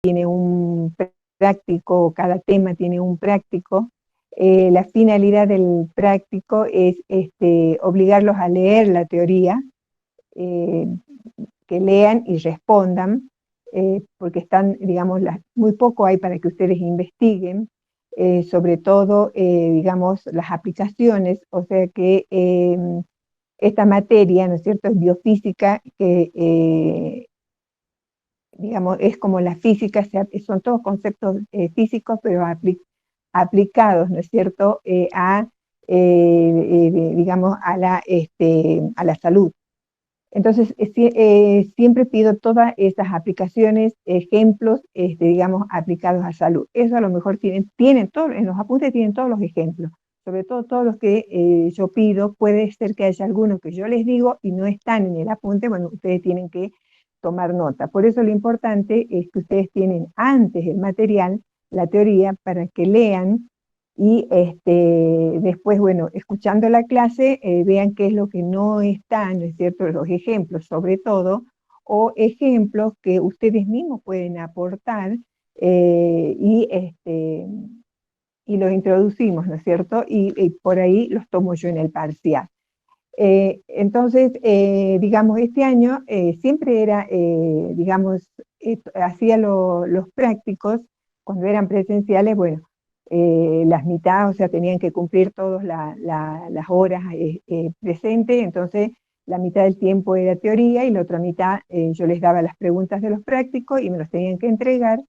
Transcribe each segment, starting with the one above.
tiene un práctico, cada tema tiene un práctico. La finalidad del práctico es obligarlos a leer la teoría, que lean y respondan, porque están, digamos, muy poco hay para que ustedes investiguen, sobre todo, digamos, las aplicaciones, o sea que esta materia, ¿no es cierto?, es biofísica, que digamos, es como la física, son todos conceptos físicos, pero aplicados, ¿no es cierto?, digamos, a la salud. Entonces, siempre pido todas estas aplicaciones, ejemplos, digamos, aplicados a salud. Eso a lo mejor tienen todos, en los apuntes tienen todos los ejemplos, sobre todo todos los que yo pido. Puede ser que haya algunos que yo les digo y no están en el apunte, bueno, ustedes tienen que tomar nota. Por eso lo importante es que ustedes tienen antes el material, la teoría, para que lean y después, bueno, escuchando la clase, vean qué es lo que no está, ¿no es cierto?, los ejemplos sobre todo, o ejemplos que ustedes mismos pueden aportar, y los introducimos, ¿no es cierto?, y por ahí los tomo yo en el parcial. Entonces, digamos, este año siempre era, digamos, hacía los prácticos, cuando eran presenciales, bueno, las mitades, o sea, tenían que cumplir todas las horas presentes, entonces la mitad del tiempo era teoría y la otra mitad yo les daba las preguntas de los prácticos y me los tenían que entregar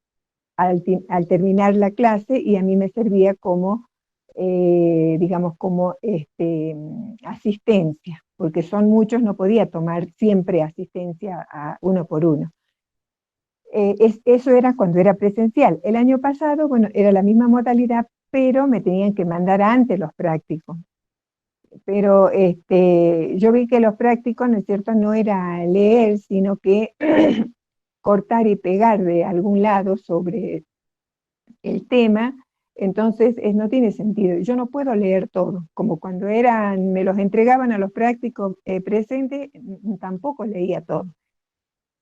al terminar la clase, y a mí me servía como, digamos, como asistencia, porque son muchos, no podía tomar siempre asistencia uno por uno. Eso era cuando era presencial. El año pasado, bueno, era la misma modalidad, pero me tenían que mandar antes los prácticos. Pero yo vi que los prácticos, ¿no es cierto?, no era leer, sino que cortar y pegar de algún lado sobre el tema. Entonces no tiene sentido. Yo no puedo leer todo, como cuando me los entregaban a los prácticos presentes, tampoco leía todo.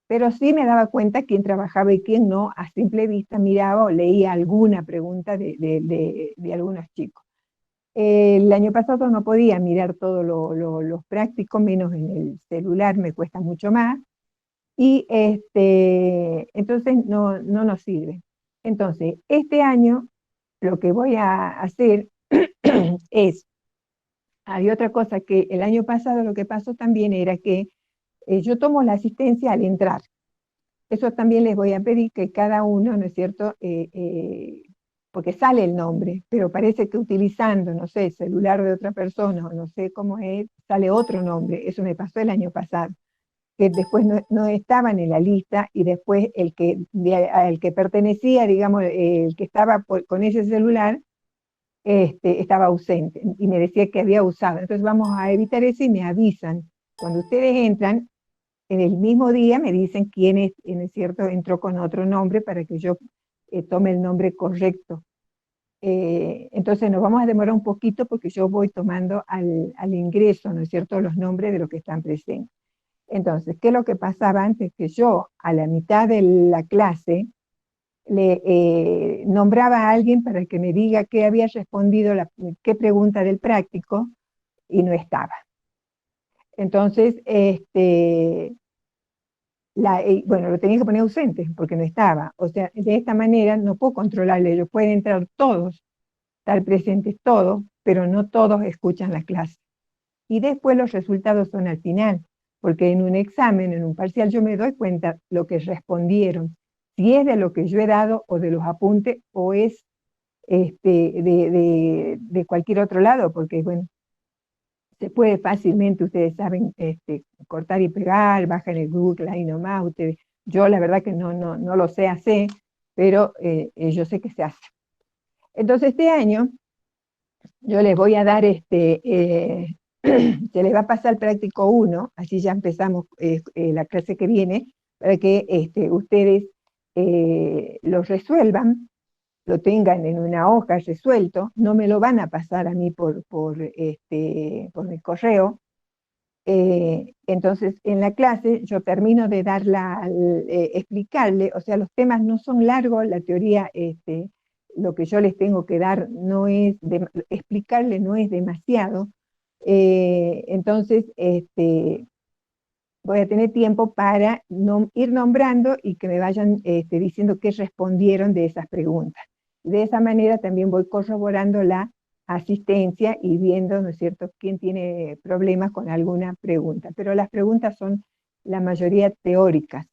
Pero sí me daba cuenta quién trabajaba y quién no, a simple vista miraba o leía alguna pregunta de algunos chicos. El año pasado no podía mirar todos los prácticos, menos en el celular, me cuesta mucho más, y entonces no nos sirve. Entonces, este año lo que voy a hacer es, hay otra cosa que el año pasado lo que pasó también era que yo tomo la asistencia al entrar. Eso también les voy a pedir que cada uno, ¿no es cierto?, porque sale el nombre, pero parece que utilizando, no sé, el celular de otra persona, o no sé cómo es, sale otro nombre. Eso me pasó el año pasado, que después no estaban en la lista, y después al que pertenecía, digamos, el que estaba con ese celular, estaba ausente, y me decía que había usado. Entonces vamos a evitar eso, y me avisan. Cuando ustedes entran, en el mismo día me dicen quién es cierto, entró con otro nombre para que yo tome el nombre correcto. Entonces nos vamos a demorar un poquito porque yo voy tomando al ingreso, ¿no es cierto?, los nombres de los que están presentes. Entonces, ¿qué es lo que pasaba antes? Que yo a la mitad de la clase le nombraba a alguien para que me diga qué había respondido, qué pregunta del práctico, y no estaba. Entonces, bueno, lo tenía que poner ausente porque no estaba. O sea, de esta manera no puedo controlarle. Ellos pueden entrar todos, estar presentes todos, pero no todos escuchan la clase. Y después los resultados son al final, porque en un examen, en un parcial, yo me doy cuenta lo que respondieron, si es de lo que yo he dado o de los apuntes, o es de cualquier otro lado, porque bueno, se puede fácilmente, ustedes saben, cortar y pegar, bajan el Google ahí nomás. Yo la verdad que no lo sé hacer, pero yo sé que se hace. Entonces este año yo les voy a dar, se les va a pasar el práctico 1, así ya empezamos la clase que viene, para que ustedes lo resuelvan, lo tengan en una hoja resuelto. No me lo van a pasar a mí por mi correo, Entonces, en la clase yo termino de explicarle, o sea, los temas no son largos, la teoría, lo que yo les tengo que dar no es, explicarle no es demasiado, entonces voy a tener tiempo para ir nombrando y que me vayan diciendo qué respondieron de esas preguntas. De esa manera también voy corroborando la asistencia y viendo, ¿no es cierto?, quién tiene problemas con alguna pregunta. Pero las preguntas son la mayoría teóricas.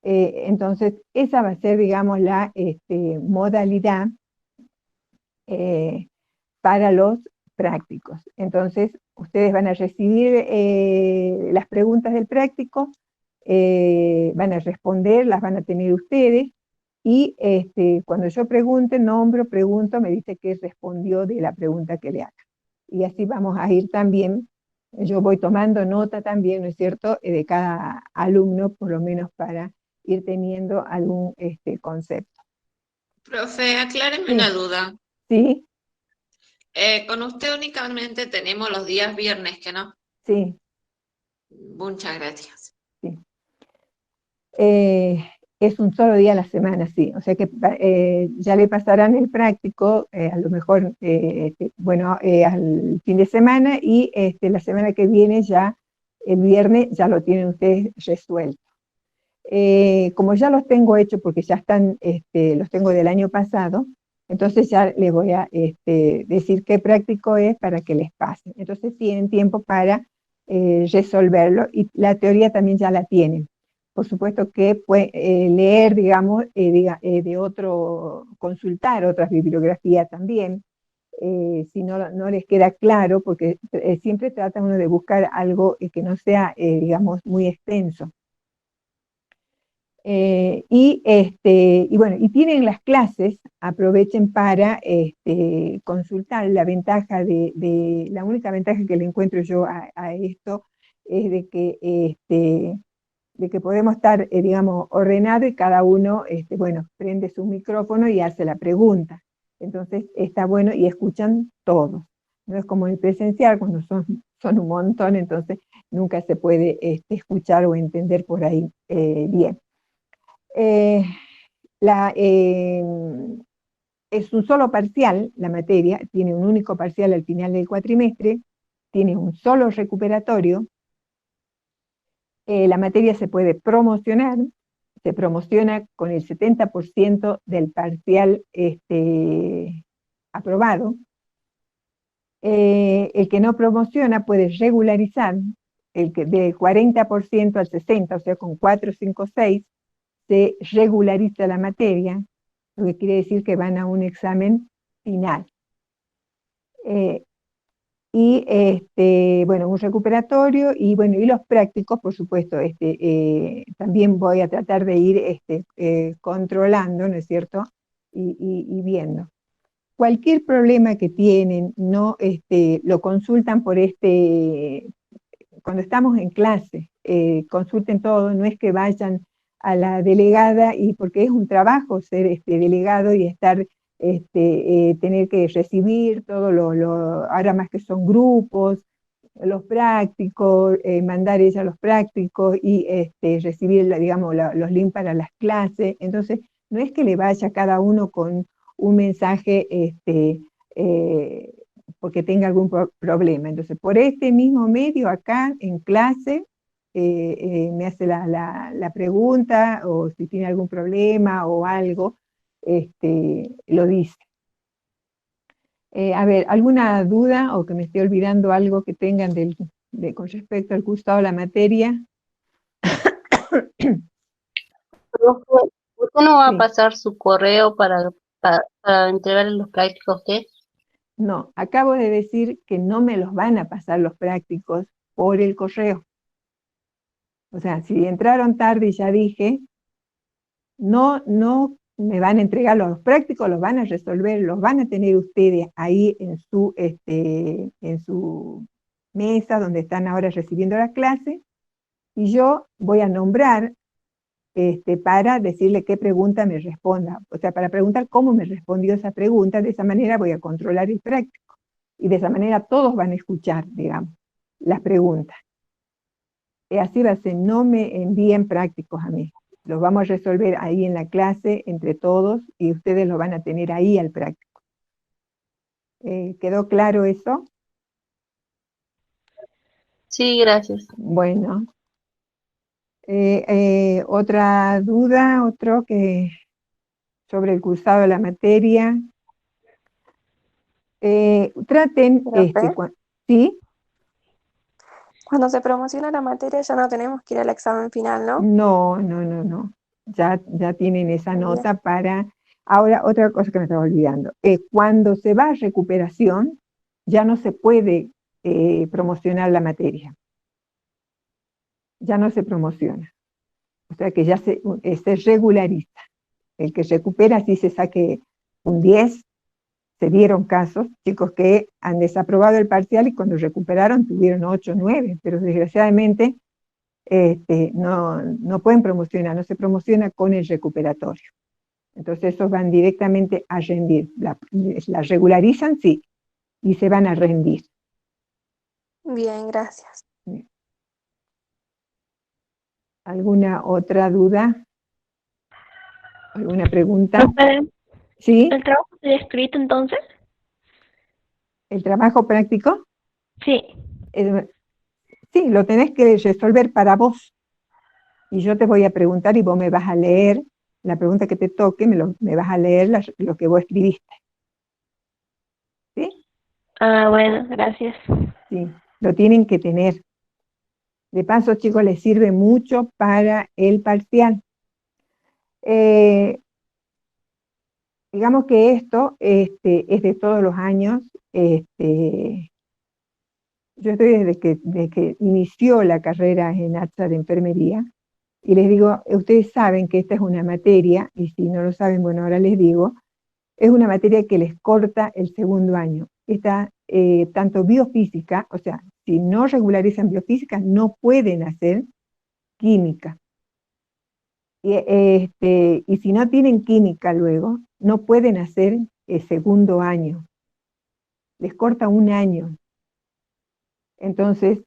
Entonces, esa va a ser, digamos, la modalidad para los prácticos. Entonces, ustedes van a recibir las preguntas del práctico, van a responder, las van a tener ustedes, y cuando yo pregunte, pregunto, me dice qué respondió de la pregunta que le haga. Y así vamos a ir también, yo voy tomando nota también, ¿no es cierto?, de cada alumno, por lo menos para ir teniendo algún concepto. Profe, acláreme Sí, una duda. sí, Con usted únicamente tenemos los días viernes, ¿que no? sí, Muchas gracias. sí. Es un solo día a la semana, sí. O sea que ya le pasarán el práctico, a lo mejor, bueno, al fin de semana, y la semana que viene ya, el viernes, ya lo tienen ustedes resuelto. Como ya los tengo hechos, porque ya están, los tengo del año pasado, entonces ya les voy a decir qué práctico es para que les pase. Entonces tienen tiempo para resolverlo, y la teoría también ya la tienen. Por supuesto que leer, digamos, de otro, consultar otras bibliografías también, si no les queda claro, porque siempre trata uno de buscar algo que no sea, digamos, muy extenso. Y bueno, y tienen las clases, aprovechen para consultar. La ventaja la única ventaja que le encuentro yo a esto es de que podemos estar, digamos, ordenados, y cada uno, bueno, prende su micrófono y hace la pregunta. Entonces está bueno, y escuchan todos. No es como el presencial, cuando son un montón, entonces nunca se puede escuchar o entender por ahí bien. Eh, la, eh, es un solo parcial, la materia, tiene un único parcial al final del cuatrimestre, tiene un solo recuperatorio. La materia se puede promocionar, se promociona con el 70% del parcial aprobado. El que no promociona puede regularizar, el que del 40% al 60%, o sea, con 4, 5, 6, se regulariza la materia, lo que quiere decir que van a un examen final. Bueno, un recuperatorio, y bueno, y los prácticos, por supuesto, también voy a tratar de ir controlando, ¿no es cierto?, y viendo. Cualquier problema que tienen, no lo consultan cuando estamos en clase, consulten todo, no es que vayan a la delegada, y porque es un trabajo ser delegado y estar, tener que recibir todo ahora más que son grupos, los prácticos, mandar ella los prácticos, y recibir, digamos, los links para las clases. Entonces, no es que le vaya cada uno con un mensaje eh, porque tenga algún problema. Entonces, por este mismo medio, acá en clase, me hace la pregunta, o si tiene algún problema o algo, lo dice. A ver, ¿alguna duda, o que me esté olvidando algo que tengan con respecto al cursado de la materia? Profe, ¿usted no va a Sí. pasar su correo para entregar los prácticos a usted? No, acabo de decir que no me los van a pasar los prácticos por el correo. O sea, si entraron tarde, y ya dije, no me van a entregar los prácticos, los van a resolver, los van a tener ustedes ahí en su mesa donde están ahora recibiendo la clase, y yo voy a nombrar para decirle qué pregunta me responda, o sea, para preguntar cómo me respondió esa pregunta. De esa manera voy a controlar el práctico, y de esa manera todos van a escuchar, digamos, las preguntas. Así va a ser, no me envíen prácticos a mí. Los vamos a resolver ahí en la clase entre todos y ustedes lo van a tener ahí al práctico. ¿Quedó claro eso? Sí, gracias. Bueno. ¿Otra duda? ¿Otro que sobre el cursado de la materia? Traten, Profe, ¿sí? cuando se promociona la materia ya no tenemos que ir al examen final, ¿no? No, no, no, no. Ya tienen esa Bien. nota para... Ahora, otra cosa que me estaba olvidando. Cuando se va a recuperación, ya no se puede promocionar la materia. Ya no se promociona. O sea que ya se regulariza. El que recupera, si se saque un 10, se dieron casos, chicos que han desaprobado el parcial y cuando recuperaron tuvieron 8 o 9, pero desgraciadamente no pueden promocionar, no se promociona con el recuperatorio. Entonces esos van directamente a rendir. La regularizan, sí, y se van a rendir. Bien, gracias. ¿Alguna otra duda? ¿Alguna pregunta? Profe, ¿Sí? ¿el trabajo está escrito entonces? ¿El trabajo práctico? Sí. Sí, lo tenés que resolver para vos. Y yo te voy a preguntar y vos me vas a leer la pregunta que te toque, me vas a leer lo que vos escribiste. ¿Sí? Ah, bueno, gracias. Sí, lo tienen que tener. De paso, chicos, les sirve mucho para el parcial. Digamos que esto es de todos los años. Yo estoy desde que inició la carrera en ATSA de enfermería, y les digo, ustedes saben que esta es una materia, y si no lo saben, bueno, ahora les digo, es una materia que les corta el segundo año. Está tanto biofísica, o sea, si no regularizan biofísica, no pueden hacer química. Y si no tienen química luego, no pueden hacer el segundo año. Les corta un año. Entonces,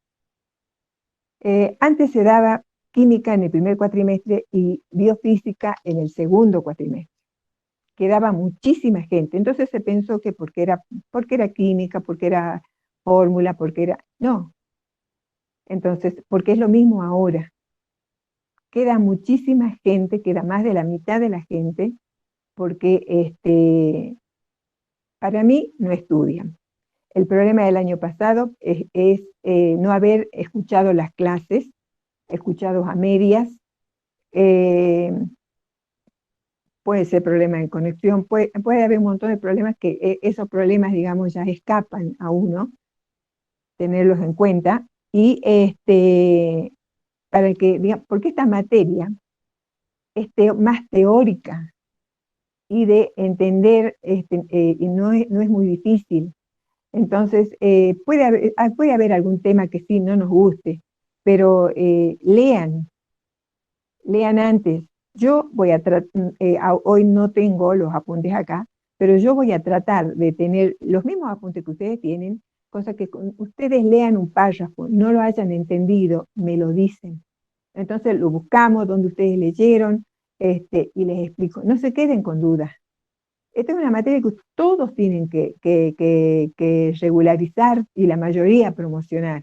antes se daba química en el primer cuatrimestre y biofísica en el segundo cuatrimestre. Quedaba muchísima gente. Entonces se pensó que porque era química, porque era fórmula, porque era... No. Entonces, porque es lo mismo ahora. Queda muchísima gente, queda más de la mitad de la gente, porque para mí no estudian. El problema del año pasado es no haber escuchado las clases, escuchado a medias. Puede ser problema de conexión, puede haber un montón de problemas que esos problemas, digamos, ya escapan a uno, tenerlos en cuenta. Y para que, digamos, porque esta materia es más teórica y de entender, y no es muy difícil. Entonces, puede haber algún tema que sí no nos guste, pero lean antes. Yo voy a tratar, hoy no tengo los apuntes acá, pero yo voy a tratar de tener los mismos apuntes que ustedes tienen, cosa que ustedes lean un párrafo, no lo hayan entendido, me lo dicen. Entonces lo buscamos donde ustedes leyeron, y les explico. No se queden con dudas. Esta es una materia que todos tienen que regularizar y la mayoría promocionar.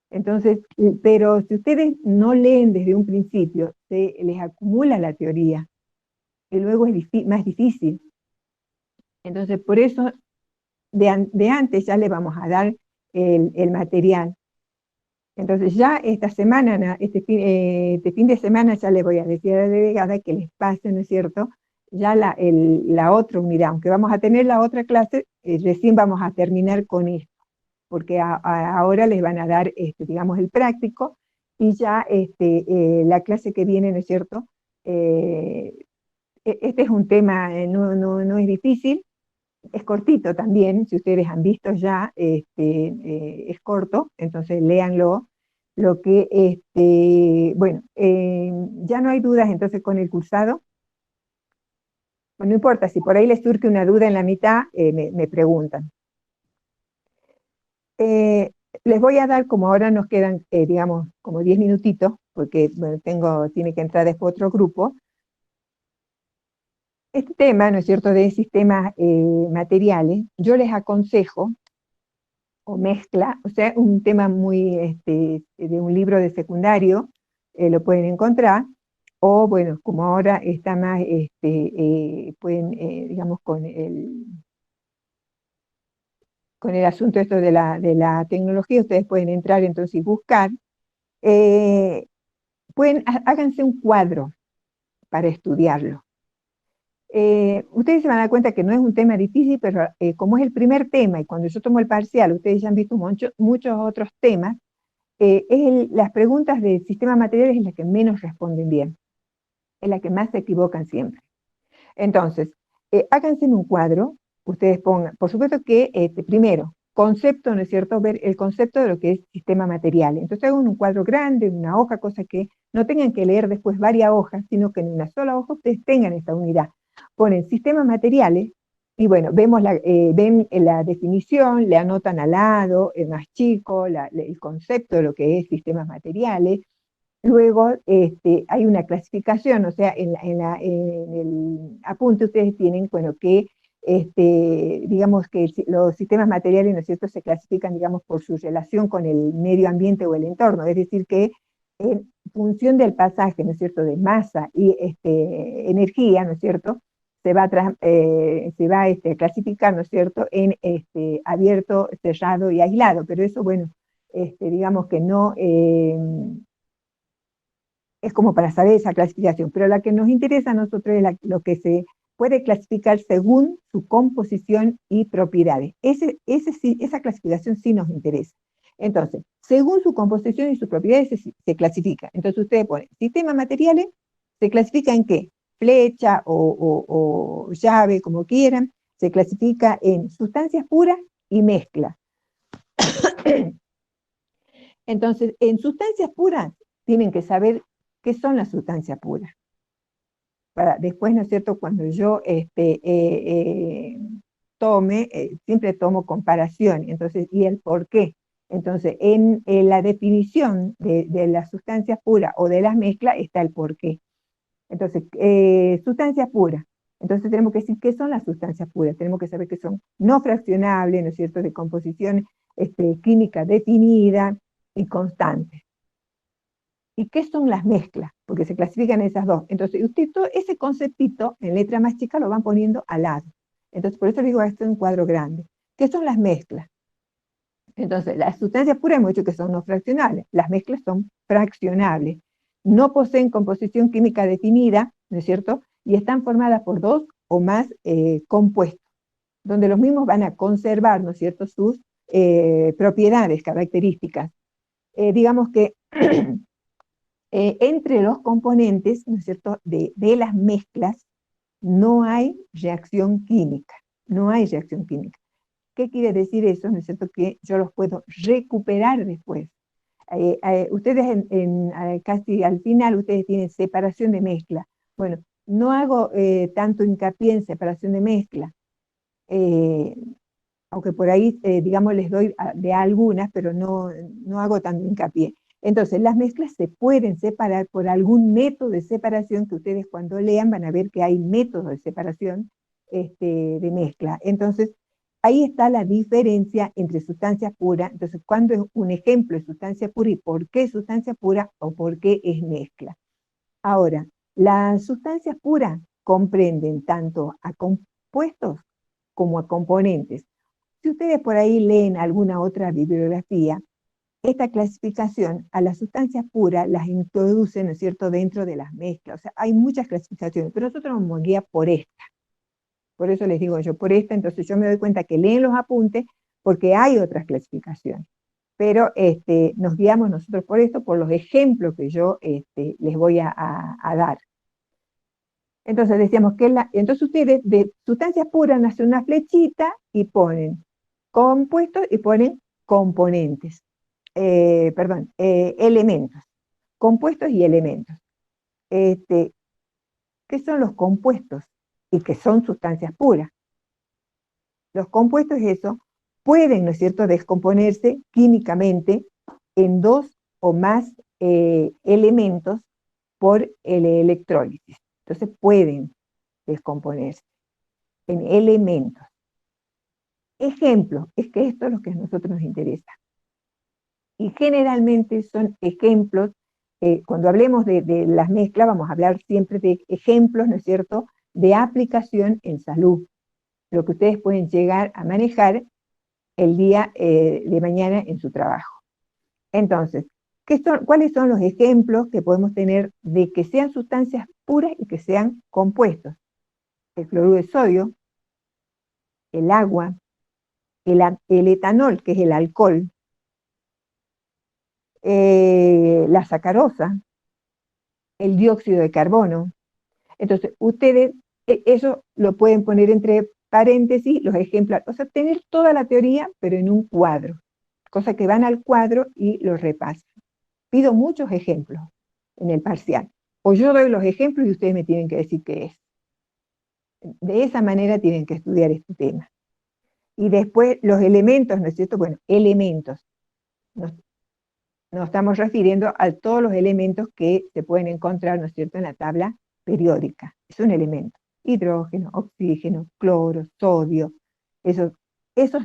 Entonces, pero si ustedes no leen desde un principio, se les acumula la teoría, y luego es más difícil. Entonces, por eso, de antes ya le vamos a dar el material. Entonces, ya esta semana, este fin de semana, ya le voy a decir a la delegada que les pase, ¿no es cierto?, ya la otra unidad, aunque vamos a tener la otra clase, recién vamos a terminar con esto, porque ahora les van a dar, digamos, el práctico, y ya la clase que viene, ¿no es cierto? Este es un tema, no es difícil, es cortito también, si ustedes han visto ya, es corto, entonces léanlo. Lo que, bueno, ya no hay dudas entonces con el cursado. Bueno, no importa, si por ahí les surge una duda en la mitad, me preguntan. les voy a dar, como ahora nos quedan, digamos, como 10 minutitos, porque bueno, tiene que entrar después otro grupo. Este tema, ¿no es cierto?, de sistemas materiales, yo les aconsejo, o mezcla, o sea, un tema muy, de un libro de secundario, lo pueden encontrar, o bueno, como ahora está más, pueden, digamos, con el asunto esto de la tecnología, ustedes pueden entrar entonces y buscar, eh, háganse un cuadro para estudiarlo. Ustedes se van a dar cuenta que no es un tema difícil, pero como es el primer tema, y cuando yo tomo el parcial, ustedes ya han visto muchos otros temas, las preguntas de sistema material es la que menos responden bien, es la que más se equivocan siempre. Entonces, háganse en un cuadro, ustedes pongan, por supuesto que primero, concepto, ¿no es cierto?, ver el concepto de lo que es sistema material. Entonces hagan un cuadro grande, una hoja, cosa que no tengan que leer después varias hojas, sino que en una sola hoja ustedes tengan esta unidad. Ponen sistemas materiales, y bueno, ven la definición, le anotan al lado, el más chico, el concepto de lo que es sistemas materiales. Luego hay una clasificación, o sea, en el apunte ustedes tienen, bueno, que digamos que los sistemas materiales, ¿no es cierto?, se clasifican, digamos, por su relación con el medio ambiente o el entorno, es decir, que en función del pasaje, ¿no es cierto?, de masa y energía, ¿no es cierto?, se va a clasificar, ¿no es cierto?, en abierto, cerrado y aislado, pero eso, bueno, digamos que no... es como para saber esa clasificación, pero la que nos interesa a nosotros es lo que se puede clasificar según su composición y propiedades. Esa clasificación sí nos interesa. Entonces, según su composición y sus propiedades se clasifica. Entonces ustedes ponen, sistemas materiales, ¿se clasifica en qué? Flecha o llave, como quieran, se clasifica en sustancias puras y mezcla. Entonces, en sustancias puras tienen que saber qué son las sustancias puras. Para después, ¿no es cierto?, cuando yo siempre tomo comparación, entonces, y el por qué. Entonces, en la definición de las sustancias puras o de las mezclas está el por qué. Entonces, sustancias puras. Entonces tenemos que decir qué son las sustancias puras. Tenemos que saber que son no fraccionables, ¿no es cierto?, de composición química definida y constante. ¿Y qué son las mezclas? Porque se clasifican esas dos. Entonces, usted todo ese conceptito en letra más chica lo van poniendo al lado. Entonces, por eso le digo, esto es un cuadro grande. ¿Qué son las mezclas? Entonces, las sustancias puras hemos dicho que son no fraccionables. Las mezclas son fraccionables. No poseen composición química definida, ¿no es cierto? Y están formadas por dos o más compuestos, donde los mismos van a conservar, ¿no es cierto?, sus propiedades, características. Digamos que entre los componentes, ¿no es cierto?, de las mezclas, no hay reacción química. No hay reacción química. ¿Qué quiere decir eso? ¿No es cierto?, que yo los puedo recuperar después. Ustedes casi al final, ustedes tienen separación de mezcla. Bueno, no hago tanto hincapié en separación de mezcla, aunque por ahí, digamos, les doy de algunas, pero no hago tanto hincapié. Entonces, las mezclas se pueden separar por algún método de separación que ustedes cuando lean van a ver que hay métodos de separación de mezcla. Entonces, ahí está la diferencia entre sustancias puras. Entonces, cuando es un ejemplo de sustancia pura y por qué es sustancia pura o por qué es mezcla. Ahora, las sustancias puras comprenden tanto a compuestos como a componentes. Si ustedes por ahí leen alguna otra bibliografía, esta clasificación a las sustancias puras las introducen, ¿no es cierto?, dentro de las mezclas. O sea, hay muchas clasificaciones, pero nosotros nos vamos a guiar por esta. Por eso les digo yo, por esta, entonces yo me doy cuenta que leen los apuntes porque hay otras clasificaciones. Pero nos guiamos nosotros por esto, por los ejemplos que yo les voy a dar. Entonces decíamos que entonces ustedes de sustancias puras hacen una flechita y ponen compuestos y ponen componentes. Elementos. Compuestos y elementos. ¿Qué son los compuestos? Y que son sustancias puras. Los compuestos es eso, pueden, ¿no es cierto?, descomponerse químicamente en dos o más elementos por el electrólisis. Entonces pueden descomponerse en elementos. Ejemplo, es que esto es lo que a nosotros nos interesa. Y generalmente son ejemplos, cuando hablemos de las mezclas, vamos a hablar siempre de ejemplos, ¿no es cierto?, de aplicación en salud, lo que ustedes pueden llegar a manejar el día de mañana en su trabajo. Entonces, ¿cuáles son los ejemplos que podemos tener de que sean sustancias puras y que sean compuestos? El cloruro de sodio, el agua, el etanol, que es el alcohol, la sacarosa, el dióxido de carbono. Entonces, ustedes eso lo pueden poner entre paréntesis, los ejemplos, o sea, tener toda la teoría, pero en un cuadro, cosa que van al cuadro y lo repasan. Pido muchos ejemplos en el parcial, o yo doy los ejemplos y ustedes me tienen que decir qué es. De esa manera tienen que estudiar este tema. Y después los elementos, ¿no es cierto? Bueno, elementos. Nos estamos refiriendo a todos los elementos que se pueden encontrar, ¿no es cierto?, en la tabla periódica. Es un elemento. Hidrógeno, oxígeno, cloro, sodio. Esos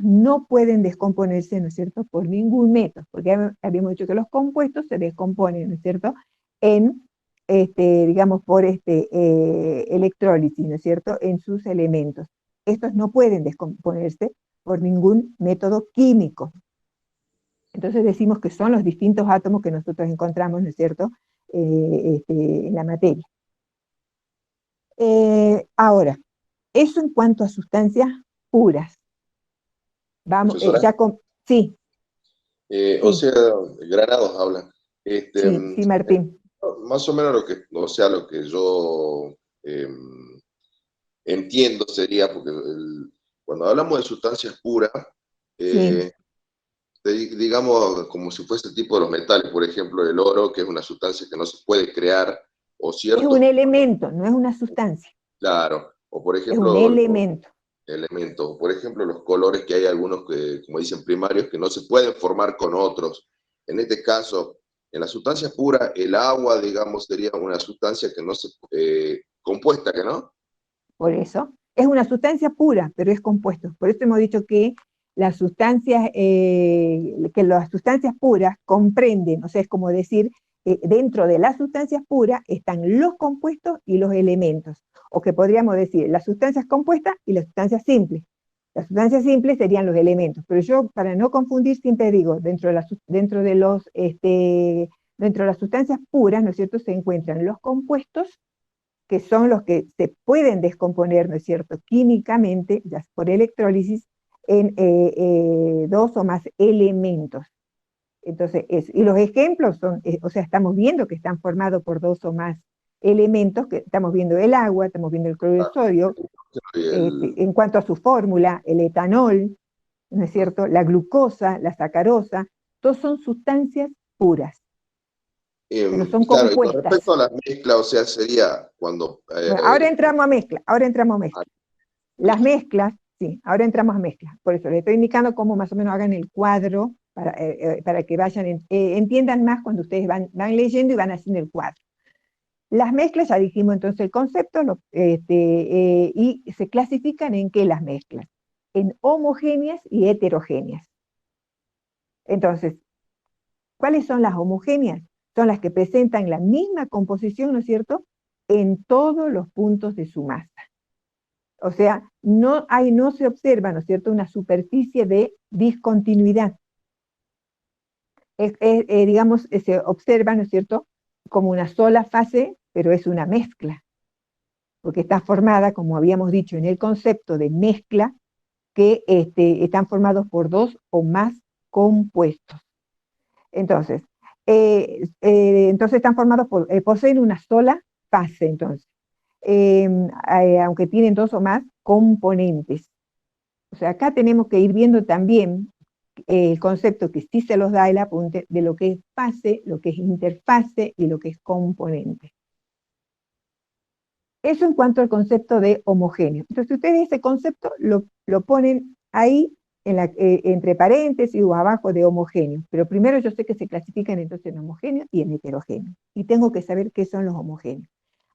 no pueden descomponerse, ¿no es cierto?, por ningún método, porque habíamos dicho que los compuestos se descomponen, ¿no es cierto?, en, digamos, por electrólisis, ¿no es cierto?, en sus elementos. Estos no pueden descomponerse por ningún método químico. Entonces decimos que son los distintos átomos que nosotros encontramos, ¿no es cierto?, en la materia. Ahora, eso en cuanto a sustancias puras. Vamos, sí. O sea, Granados habla. Sí, Martín. Más o menos lo que yo entiendo sería, porque cuando hablamos de sustancias puras, Sí. digamos como si fuese el tipo de los metales, por ejemplo, el oro, que es una sustancia que no se puede crear, o cierto. Es un elemento, no es una sustancia. Claro, o por Es un ejemplo, elemento. elementos, por ejemplo, los colores, que hay algunos que, como dicen, primarios, que no se pueden formar con otros. En este caso, en la sustancia pura, el agua, digamos, sería una sustancia que no se compuesta, ¿que no? Por eso, es una sustancia pura, pero es compuesto. Por eso hemos dicho que las sustancias puras comprenden, o sea, es como decir, dentro de las sustancias puras están los compuestos y los elementos, o que podríamos decir las sustancias compuestas y las sustancias simples. Las sustancias simples serían los elementos, pero yo, para no confundir, siempre digo, dentro de las sustancias puras, ¿no es cierto?, se encuentran los compuestos, que son los que se pueden descomponer, ¿no es cierto?, químicamente, ya por electrólisis, en dos o más elementos. Entonces, y los ejemplos son, o sea, estamos viendo que están formados por dos o más elementos, que estamos viendo el agua, estamos viendo el cloruro de sodio, en cuanto a su fórmula, el etanol, ¿no es cierto?, la glucosa, la sacarosa, todos son sustancias puras, pero son claro, y con compuestas. respecto a la mezcla, o sea, sería cuando... Bueno, ahora entramos a mezcla. Las mezclas, sí, ahora entramos a mezclas. Por eso les estoy indicando cómo más o menos hagan el cuadro para que vayan, entiendan más cuando ustedes van leyendo y van haciendo el cuadro. Las mezclas, ya dijimos entonces el concepto, y se clasifican en qué las mezclas, en homogéneas y heterogéneas. Entonces, ¿cuáles son las homogéneas? Son las que presentan la misma composición, ¿no es cierto?, en todos los puntos de su masa. O sea, no se observa, ¿no es cierto?, una superficie de discontinuidad. Digamos, se observa, ¿no es cierto?, como una sola fase, pero es una mezcla, porque está formada, como habíamos dicho en el concepto de mezcla, que están formados por dos o más compuestos. Entonces están formados poseen una sola fase, entonces, aunque tienen dos o más componentes. O sea, acá tenemos que ir viendo también el concepto que sí se los da el apunte de lo que es fase, lo que es interfase y lo que es componente. Eso en cuanto al concepto de homogéneo. Entonces ustedes ese concepto lo ponen ahí entre paréntesis o abajo de homogéneo, pero primero yo sé que se clasifican entonces en homogéneos y en heterogéneos, y tengo que saber qué son los homogéneos.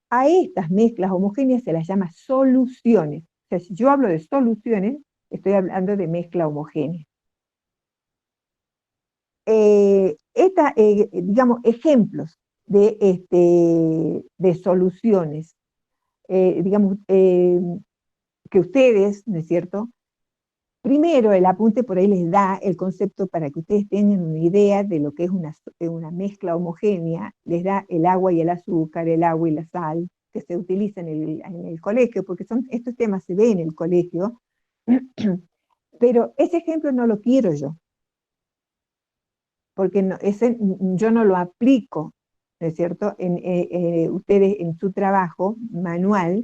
A estas mezclas homogéneas se las llama soluciones. O sea, si yo hablo de soluciones, estoy hablando de mezcla homogénea. Digamos, ejemplos de soluciones, digamos, que ustedes, ¿no es cierto? Primero, el apunte por ahí les da el concepto para que ustedes tengan una idea de lo que es una mezcla homogénea, les da el agua y el azúcar, el agua y la sal, que se utilizan en el colegio, porque estos temas se ven en el colegio, pero ese ejemplo no lo quiero yo, porque yo no lo aplico, ¿no es cierto? Ustedes en su trabajo manual,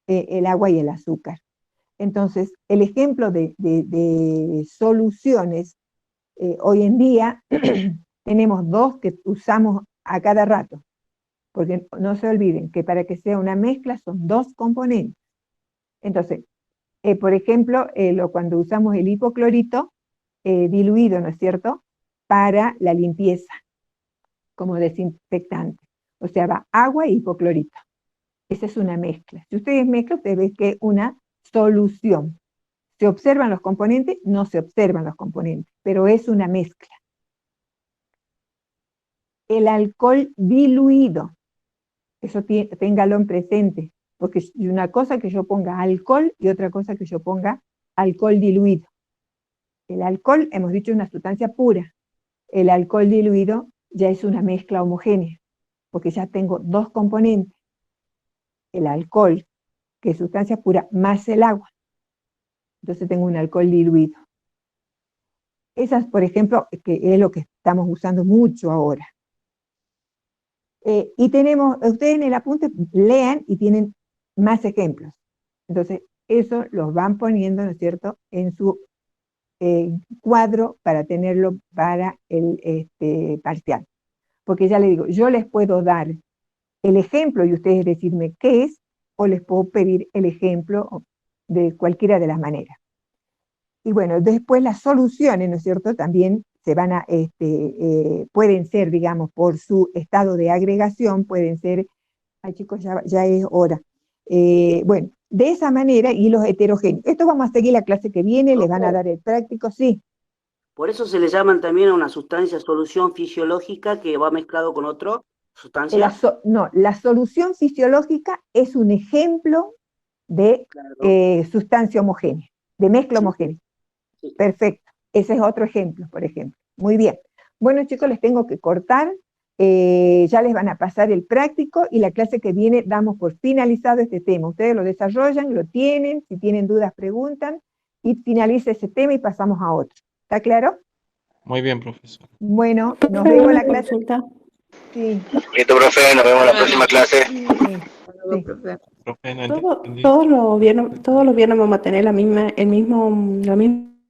el agua y el azúcar. Entonces, el ejemplo de soluciones, hoy en día tenemos dos que usamos a cada rato, porque no se olviden que para que sea una mezcla son dos componentes. Entonces, por ejemplo, cuando usamos el hipoclorito diluido, ¿no es cierto?, para la limpieza, como desinfectante. O sea, va agua y hipoclorito. Esa es una mezcla. Si ustedes mezclan, ustedes ven que es una solución. ¿Se observan los componentes? No se observan los componentes, pero es una mezcla. El alcohol diluido, eso téngalo en presente, porque es una cosa que yo ponga alcohol y otra cosa que yo ponga alcohol diluido. El alcohol, hemos dicho, es una sustancia pura. El alcohol diluido ya es una mezcla homogénea, porque ya tengo dos componentes. El alcohol, que es sustancia pura, más el agua. Entonces tengo un alcohol diluido. Esas, por ejemplo, que es lo que estamos usando mucho ahora. Y ustedes en el apunte lean y tienen más ejemplos. Entonces, eso los van poniendo, ¿no es cierto?, en su cuadro para tenerlo para el parcial. Porque ya les digo, yo les puedo dar el ejemplo y ustedes decirme qué es, o les puedo pedir el ejemplo de cualquiera de las maneras. Y bueno, después las soluciones, ¿no es cierto?, también se van a, pueden ser, digamos, por su estado de agregación, pueden ser, ay chicos, ya es hora. Bueno, de esa manera, y los heterogéneos. Esto vamos a seguir la clase que viene, les van a dar el práctico, sí. Por eso se le llaman también a una sustancia solución fisiológica que va mezclado con otra sustancia. No, la solución fisiológica es un ejemplo de sustancia homogénea, de mezcla homogénea. Sí. Perfecto, ese es otro ejemplo, por ejemplo. Muy bien. Bueno, chicos, les tengo que cortar, ya les van a pasar el práctico y la clase que viene damos por finalizado este tema. Ustedes lo desarrollan, lo tienen, si tienen dudas preguntan, y finaliza ese tema y pasamos a otro. ¿Está claro? Muy bien, profesor. Bueno, nos vemos en la clase. Sí. Listo, profe, nos vemos en la próxima clase. Sí. Profe, no entendí. Todos los viernes vamos a tener la misma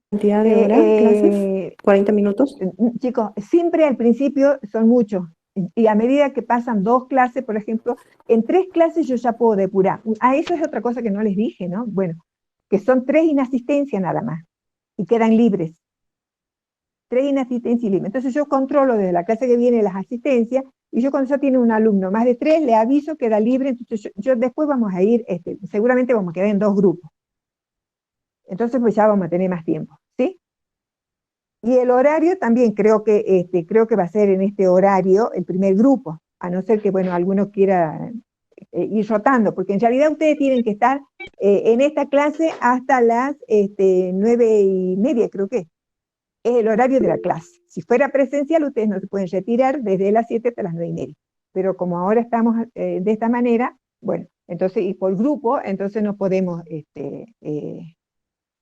cantidad de horas, clases, 40 minutos. Chicos, siempre al principio son muchos, y a medida que pasan 2 clases, por ejemplo, en 3 clases yo ya puedo depurar. Eso es otra cosa que no les dije, ¿no? Bueno, que son 3 inasistencias nada más, y quedan libres. 3 inasistencias y libres. Entonces yo controlo desde la clase que viene las asistencias, y yo cuando ya tiene un alumno más de 3, le aviso, queda libre, entonces yo después vamos a ir, seguramente vamos a quedar en 2 grupos. Entonces pues ya vamos a tener más tiempo, ¿sí? Y el horario también creo que va a ser en este horario el primer grupo, a no ser que, bueno, alguno quiera ir rotando, porque en realidad ustedes tienen que estar en esta clase hasta las 9:30, creo que es el horario de la clase. Si fuera presencial, ustedes no se pueden retirar desde las 7 hasta las 9:30. Pero como ahora estamos de esta manera, bueno, entonces, y por grupo, entonces no podemos,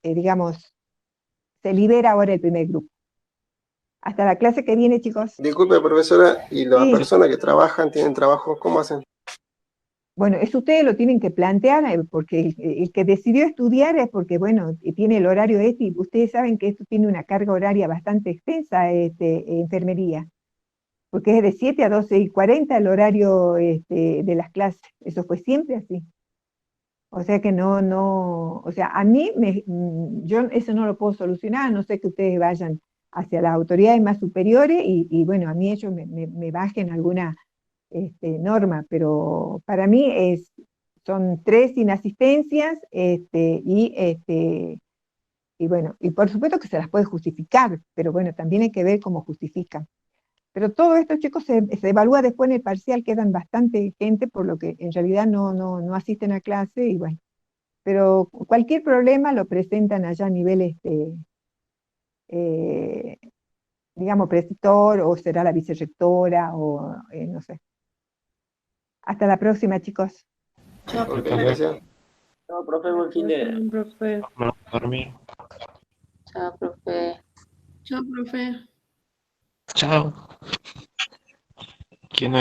digamos, se libera ahora el primer grupo. Hasta la clase que viene, chicos. Disculpe, profesora, ¿y las personas que trabajan, tienen trabajo, cómo hacen? Bueno, eso ustedes lo tienen que plantear, porque el que decidió estudiar es porque, bueno, tiene el horario y ustedes saben que esto tiene una carga horaria bastante extensa, enfermería, porque es de 7 a 12:40 el horario de las clases, eso fue siempre así. O sea que o sea, a mí, yo eso no lo puedo solucionar, a no sé que ustedes vayan hacia las autoridades más superiores y bueno, a mí ellos me bajen alguna norma, pero para mí son 3 inasistencias y bueno, y por supuesto que se las puede justificar, pero bueno, también hay que ver cómo justifican. Pero todo esto, chicos, se evalúa después en el parcial, quedan bastante gente, por lo que en realidad no asisten a clase y bueno. Pero cualquier problema lo presentan allá a nivel, digamos, preceptor, o será la vicerrectora, o no sé. Hasta la próxima, chicos. Chao, gracias. Chao, profe, buen fin de... Profe. Vamos a dormir. Chao, profe. Chao, profe. Chao. ¿Quién no